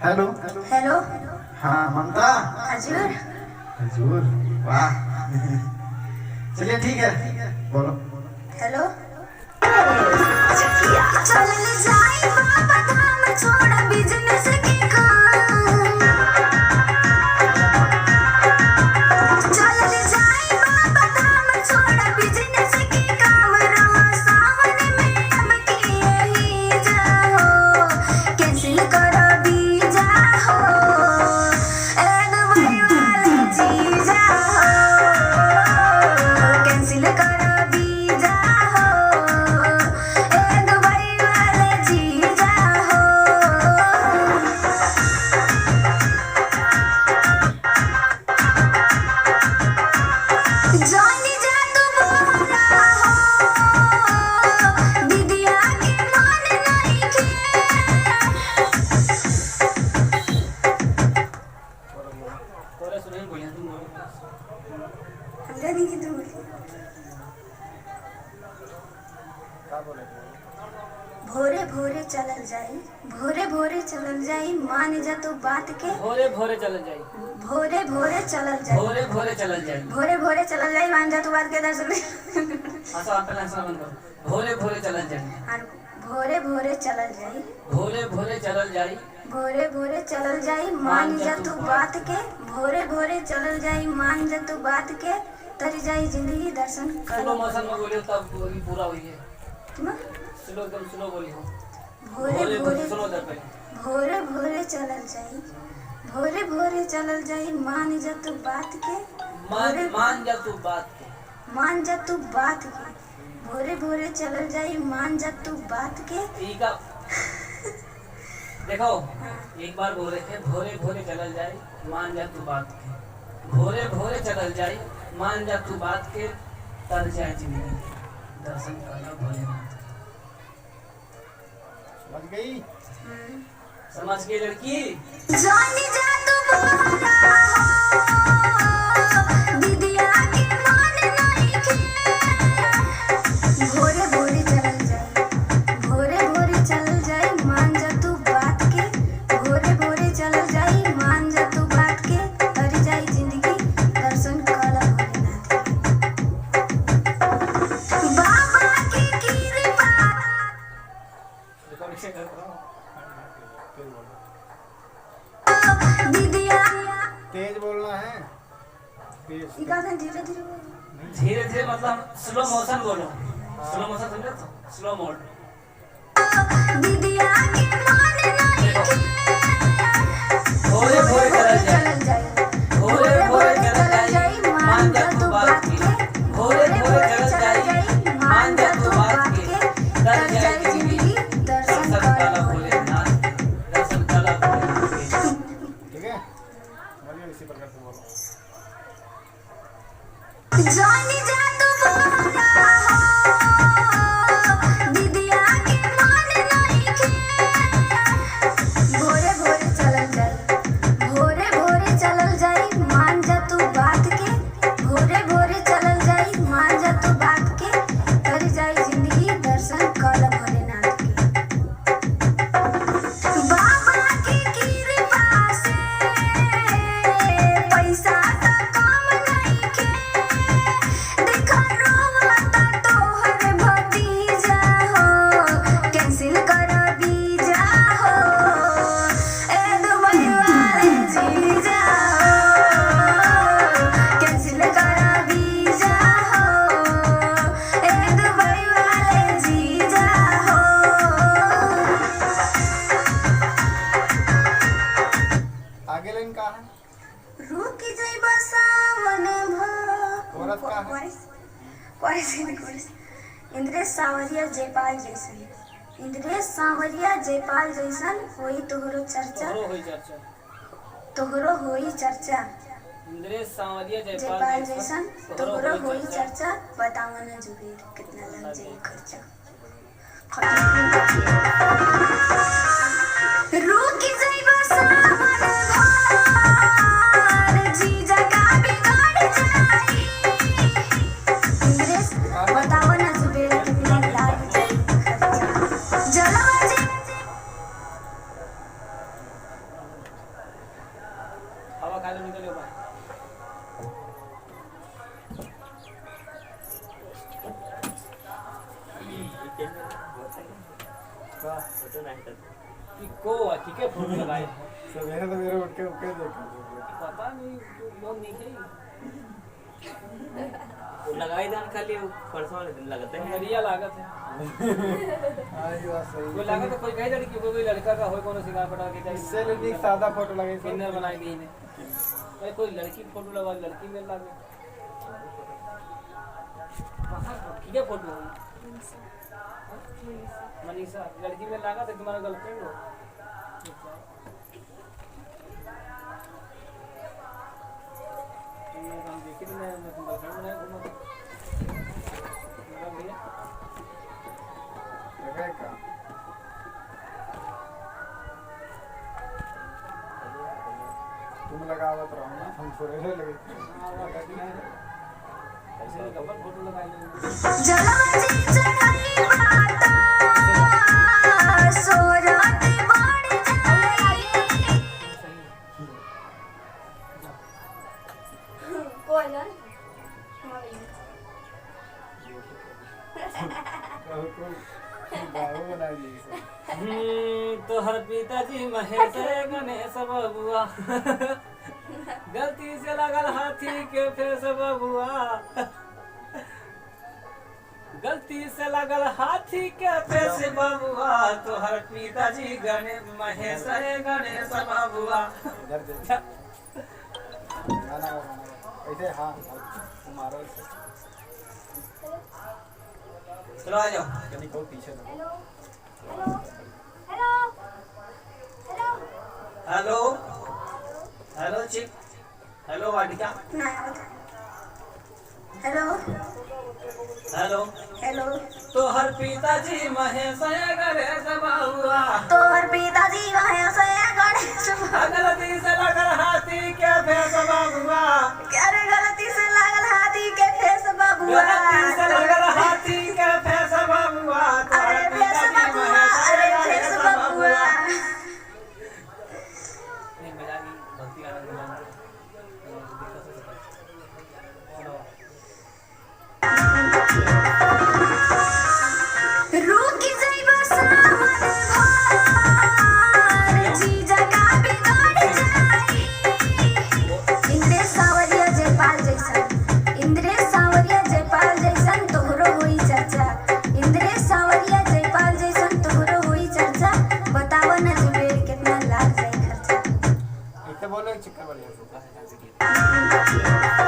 Hello hello. हाँ ममता। हजूर। हजूर वाह। चलिए ठीक है बोलो। हेलो। चल जाई बाबा धाम छोड़ बिजनेस की काम। चल जाई बाबा धाम छोड़ बिजनेस की काम। रहा सावन में अब की यही जाओ कैंसिल करो वीजा हो ए दुबई वाले जीजा हो कैंसिल करो वीजा हो ए दुबई वाले जीजा हो। जानी जा तू बोला हो दीदिया के मान नहीं के। तोरे सुनाई बोलिया तुम बोलो। हमका नहीं कि तू बोली। क्या बोले भोरे भोरे चलल जाई भोरे भोरे चलल जाई मान जा तू बात के। भोरे भोरे चल जाई भोरे भोरे चलल जाई भोरे भोरे चल जाई भोरे भोरे चलल जाई मान जा तू बात के दर्शन। अच्छा आप पहले सुना बंद करो। भोरे भोरे चल जाई और भोरे भोरे चलल जाई भोरे भोरे चल जाई भोरे भोरे चलल जाई मान जा तू बात के। भोरे भोरे चलल जाई मान जा तू बात के तरी जाई जिंदगी दर्शन स्लो कर। मोशन में बोलियो तब बोली पूरा हुई है। तुम स्लो एकदम स्लो बोली हो। भोरे भोरे भोरे सुनो दर पहले भोरे भोरे चलल जाई भोरे भोरे चलल जाई मान जा तू बात के। मान जा तू बात के मान जा तू बात के। भोरे भोरे चलल जाई मान जा तू बात के। ठीक है देखो एक बार बोल रहे थे भोरे भोरे चल जाई मान जा तू बात के। भोरे भोरे चल जाई मान जा तू बात के तर जाए जिंदगी दर्शन करना भोलेनाथ। समझ गई। समझ गई लड़की। जानी जा तू बोला हो दीदिया के मान नहीं के। भोरे भोरे चलल जाई भोरे भोरे चलल जाई मान जा तू बात के। भोरे भोरे चलल जाई मान जा तू बात के तरी जाई जिंदगी दर्शन कला भोलेनाथ के। बाबा की कृपा दीदिया तेज बोलना है। तेज धीरे धीरे बोलो। धीरे धीरे मतलब स्लो मोशन बोलो। स्लो मोशन समझे तो स्लो मोड। दीदिया के मान नहीं के। भोरे भोरे चल जाई भोरे भोरे चल जाई मान जा तू बात के। भोरे भोरे चल जाई मान जा तू बात के तर जाए जिंदगी दर्शन कला भोलेनाथ दर्शन कला भोलेनाथ के। ठीक है बोलिए इसी प्रकार से बोलो। जानी जा तू बोला हो दीदिया के मान नहीं के। भोरे भोरे चलल जाई भोरे भोरे चलल जाई मान जा तू बात के। भोरे भोरे चलल जाई मान जा तू बात के तरी जाई जिंदगी दर्शन कल भोलेनाथ के। बाबा की कृपा से पैसा तो कम नहीं के। देखो रोवता तोहर भतीजा हो कैंसिल करो वीजा हो ए दुबई वाले जीजा हो कैंसिल करो वीजा हो ए दुबई वाले जीजा हो। आगे लाइन कहाँ है। रुक जाई बसावन औरत का है? इंद्रेश सांवरिया जयपाल जैसन इंद्रेश सांवरिया जयपाल जैसन होई तोहरो चर्चा तोहरो होई चर्चा। तोहरो होई चर्चा इंद्रेश सांवरिया जयपाल जैसन तोहरो होई चर्चा। बताओ ना जुबेर कितना लग जाई खर्चा। रुक जाई बसावन भर जीजा का बिगड़ जाई। इंद्रेश बताओ ना जुबेर कितना लग जाई खर्चा। जलवा जी खा लो निकल बाहर। को ठीक है फोटो लगाए सवेरे तो मेरे उठ के देखा पता नहीं तू बहुत नहीं है लगाई दान खाली परसों वाले दिन लगाते हैं बढ़िया लागत है। हाँ ये बात सही कोई लागत है कोई कहीं लड़की कोई लड़का का हो कोनो सिंगार पटा के इससे लेकिन एक सादा फोटो लगे फिंगर बनाई दी ने भाई कोई लड़की फोटो लगा लड़की में लागे ठीक है फोटो मनीषा लड़की में लगा तो तुम्हारा गर्लफ्रेंड हो हम देखे तो मैं गर्लफ्रेंड बनाया घूमा भैया लगा का तुम लगावत रहो ना हम थोड़े से लगे ऐसे कपल फोटो लगाई जलाजी चढ़ाई बाता सोराते बाड़ जाई कोई ना बाबू बना दी तो हर पिताजी महेश गणेश बबुआ गलती से लगल हाथी के फेस बबुआ गलती से लगल हाथी के फेस बबुआ तो हर पिताजी गणेश महेश गणेश बबुआ इधर देख गाना ऐसे हाँ मारो चलो आ जाओ कहीं को पीछे ना hello hello hello hello hello चिक हेलो वाटिका ना हेलो हेलो हेलो तो हर पिताजी महेश गणेश बबुआ तोहर पिताजी वहाँ से गणेश गलती से लगल हाथी के फेस बबुआ क्या रे गलती से लागल हाथी के फेस बबुआ गलती से लगल हाथी के फेस बबुआ अरे फेस बबुआ अरे फेस बबुआ नहीं मजा नहीं भक्ति गाना गाना रुक जाइबो सावन भर जीजा का बिगड़ जाई इंद्रेश सावरिया जयपाल जैसन इंद्रेश सावरिया जयपाल जैसन तोहरो हुई चर्चा इंद्रेश सावरिया जयपाल जैसन तोहरो हुई चर्चा बताव न जुबेर कितना लाग जाई खर्चा एक तो बोलो एक चक्कर बढ़िया से हाँ